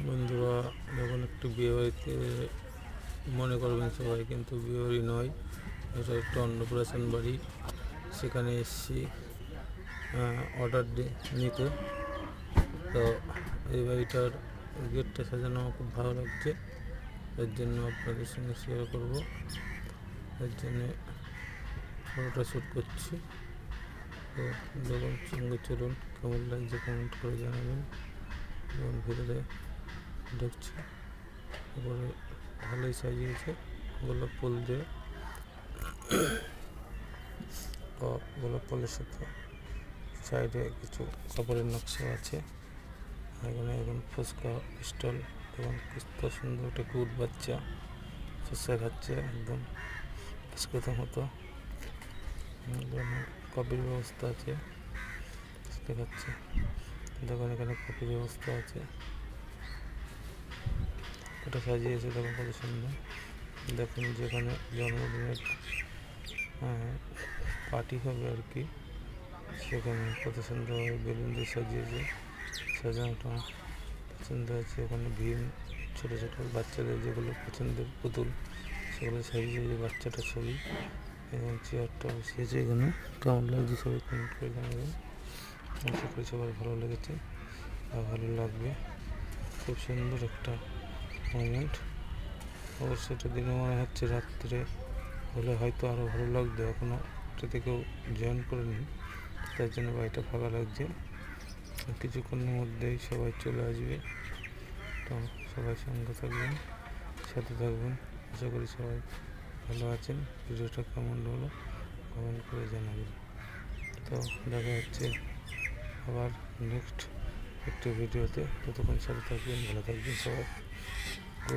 বন্ধুরা, যখন একটু বিয়েবাড়িতে মনে করবেন সবাই, কিন্তু বিয়েবাড়ি নয়, এটা একটু অন্নপ্রাশন বাড়ি। সেখানে এসেছি অর্ডার নিতে। তো এই বাড়িটার গেটটা সাজানো আমার খুব ভালো লাগছে, এর জন্য আপনাদের সঙ্গে শেয়ার করব। এর জন্যে ফটোটা শ্যুট করছি। তো দেখুন, সঙ্গে চলুন, কেমন লাগছে কমেন্ট করে জানাবেন। এবং ভিতরে ঢুকছি, উপরে ভালোই সাজিয়েছে গোলাপ ফুল দিয়ে। গোলাপ ফুলের সাথে সাইডে কিছু কাপড়ের নকশা আছে। এখানে এখন ফুচকা স্টল, এবং কত সুন্দর একটা কুট বাচ্চা ফুচকা খাচ্ছে, একদম ফুচকাতে মতো। কফির ব্যবস্থা আছে, দেখাচ্ছে। দেখুন, এখানে কফির ব্যবস্থা আছে। এটা সাজিয়েছে, দেখুন কত সুন্দর। দেখুন, যেখানে জন্মদিনের পার্টি হবে আর কি, সেখানে কত সুন্দরভাবে বেলুন দিয়ে সাজিয়েছে। সাজানোটা পছন্দ আছে। ওখানে ভীম, ছোটো ছোটো বাচ্চাদের যেগুলো পছন্দের পুতুল, সেগুলো সাজিয়েছে বাচ্চাটার ছবি। এবং চেয়ারটা বসিয়েছে এখানে। কেমন লাগছে সবাই কমেন্ট করে জানাবেন। আশা করি সবার ভালো লেগেছে আর ভালো লাগবে। খুব সুন্দর একটা মোমেন্ট। অবশ্যই এটা দিনে মনে হচ্ছে, রাত্রে হলে হয়তো আরও ভালো লাগতো। এখনও এটাতে কেউ জয়েন করেনি, তার জন্য বাড়িটা ফাঁকা লাগছে। কিছুক্ষণের মধ্যেই সবাই চলে আসবে। তো সবাই সঙ্গে থাকবেন, সাথে থাকবেন। আশা করি সবাই ভালো আছেন। ভিডিওটা কেমন হলো কমেন্ট করে জানাবেন। তো দেখা হচ্ছে আবার নেক্সট একটি ভিডিওতে। ততক্ষণ সাথে থাকবেন, ভালো থাকবেন সবাই।